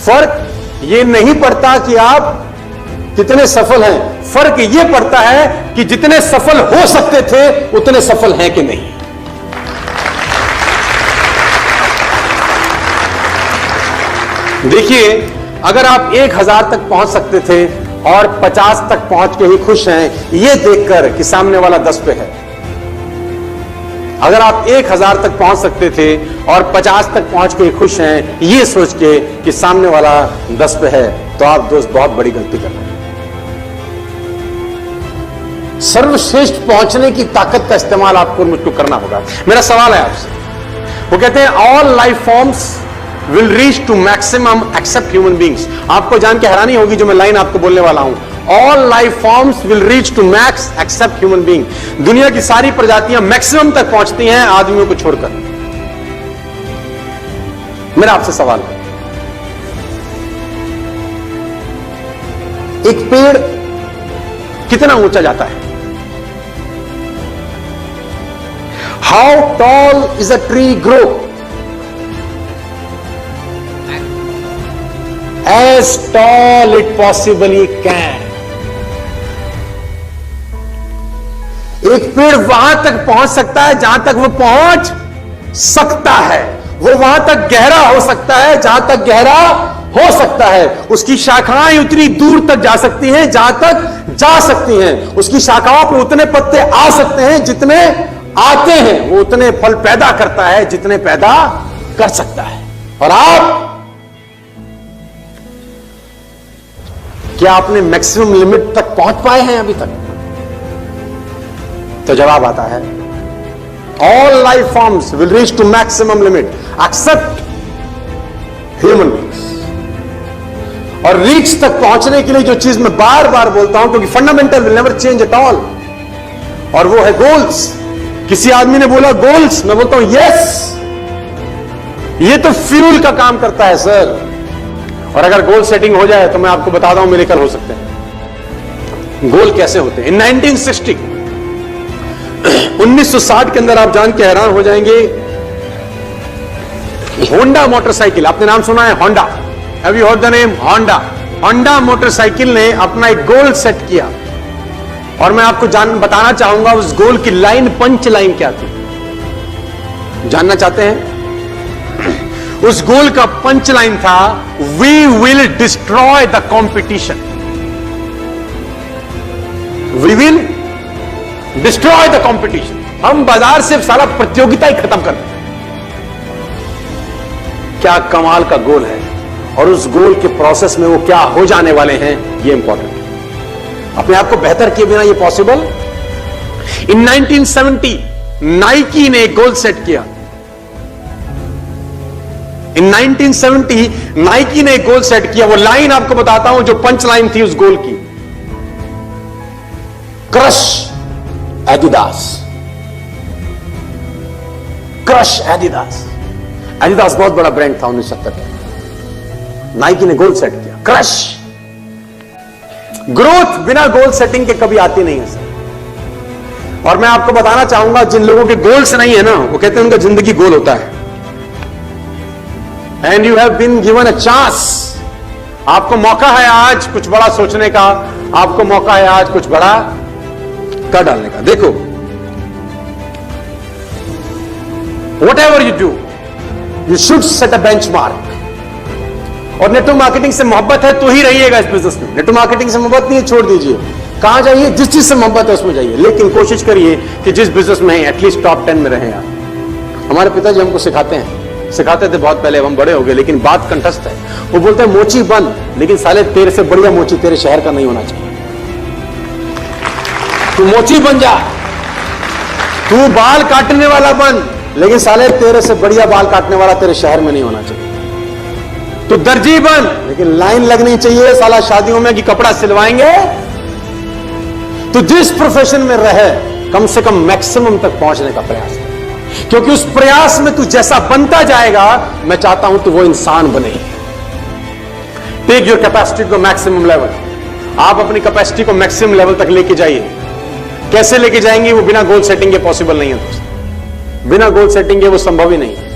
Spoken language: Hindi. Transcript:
फर्क ये नहीं पड़ता कि आप कितने सफल हैं, फर्क ये पड़ता है कि जितने सफल हो सकते थे उतने सफल हैं कि नहीं। देखिए, अगर आप 1000 तक पहुंच सकते थे और 50 तक पहुंच के ही खुश हैं, यह देखकर कि सामने वाला 10 पे है। अगर आप 1000 तक पहुंच सकते थे और 50 तक पहुंच के खुश हैं, यह सोच के कि सामने वाला 10 पे है, तो आप दोस्त बहुत बड़ी गलती कर रहे हैं। सर्वश्रेष्ठ पहुंचने की ताकत का इस्तेमाल आपको मुझको करना होगा। मेरा सवाल है आपसे, वो कहते हैं all life forms will reach to maximum except human beings. आपको जान के हैरानी होगी जो मैं लाइन आपको बोलने वाला हूं, all life forms will reach to max except human being. दुनिया की सारी प्रजातियां मैक्सिमम तक पहुंचती हैं आदमियों को छोड़कर। मेरा आपसे सवाल है, एक पेड़ कितना ऊंचा जाता है? How tall is a tree grow? As tall it possibly can. एक पेड़ वहां तक पहुंच सकता है जहां तक वो पहुंच सकता है। वो वहां तक गहरा हो सकता है जहां तक गहरा हो सकता है। उसकी शाखाएं उतनी दूर तक जा सकती हैं जहां तक जा सकती हैं। उसकी शाखाओं पर उतने पत्ते आ सकते हैं जितने आते हैं। वो उतने फल पैदा करता है जितने पैदा कर सकता है। और आप, क्या आपने मैक्सिमम लिमिट तक पहुंच पाए हैं अभी तक? तो जवाब आता है all life forms will reach to maximum limit except human beings. और रीच तक पहुंचने के लिए जो चीज मैं बार बार बोलता हूं, क्योंकि fundamental will never change at all, और वो है गोल्स। किसी आदमी ने बोला गोल्स, मैं बोलता हूं यस, ये तो फ्यूल का काम करता है सर। और अगर गोल सेटिंग हो जाए तो मैं आपको बताता हूं मिरेकल हो सकते हैं। गोल कैसे होते हैं? इन 1960 के अंदर आप जान के हैरान हो जाएंगे, होंडा मोटरसाइकिल, आपने नाम सुना है Honda? Have you heard the name Honda? Honda motorcycle ने अपना एक गोल सेट किया और मैं आपको बताना चाहूंगा उस गोल की लाइन, पंच लाइन क्या थी। जानना चाहते हैं? उस गोल का पंच लाइन था, we will destroy the competition. We will destroy the competition. हम बाजार से सारा प्रतियोगिता ही खत्म कर दें। क्या कमाल का गोल है, और उस गोल के प्रोसेस में वो क्या हो जाने वाले हैं, ये इंपॉर्टेंट है। अपने आप को बेहतर किए बिना ये पॉसिबल? इन 1970 नाइकी ने एक गोल सेट किया। इन 1970 नाइकी ने एक गोल सेट किया। वो लाइन आपको बताता हूं जो पंच लाइन थी उस गोल की, crush Adidas. Crush Adidas. Adidas बहुत बड़ा ब्रांड था 1970 में। नाइकी ने गोल सेट किया, क्रश। ग्रोथ बिना गोल सेटिंग के कभी आती नहीं है सर। और मैं आपको बताना चाहूंगा, जिन लोगों के गोल्स नहीं है ना, वो कहते हैं उनका जिंदगी गोल होता है। And you have been given a chance. आपको मौका है आज कुछ बड़ा सोचने का, आपको मौका है आज कुछ बड़ा कर डालने का। देखो, what ever you do, you should set a benchmark. और नेटवर्क मार्केटिंग से मोहब्बत है तो ही रहिएगा इस बिजनेस में। नेटवर्क मार्केटिंग से मोहब्बत नहीं है, छोड़ दीजिए। कहां जाइए? जिस चीज से मोहब्बत है उसमें जाइए, लेकिन कोशिश करिए कि जिस बिजनेस में एटलीस्ट टॉप 10 में रहें आप। हमारे पिताजी हमको सिखाते थे बहुत पहले, अब हम बड़े हो गए, लेकिन बात कंठस्थ है। वो बोलते हैं मोची बन, लेकिन साले तेरे से बढ़िया मोची तेरे शहर का नहीं होना चाहिए। तू मोची बन जा, तू बाल काटने वाला बन, लेकिन साले तेरे से बढ़िया बाल काटने वाला तेरे शहर में नहीं होना चाहिए। तू दर्जी बन, लेकिन लाइन लगनी चाहिए साला शादियों में कि कपड़ा सिलवाएंगे। तो जिस प्रोफेशन में रहे, कम से कम मैक्सिमम तक पहुंचने का प्रयास कर, क्योंकि उस प्रयास में तू जैसा बनता जाएगा, मैं चाहता हूं तू वो इंसान बने। Take your capacity to maximum level. आप अपनी कैपेसिटी को मैक्सिमम लेवल तक लेके जाइए। कैसे लेके जाएंगे? वो बिना गोल सेटिंग के पॉसिबल नहीं है दोस्त। बिना गोल सेटिंग के वो संभव ही नहीं है।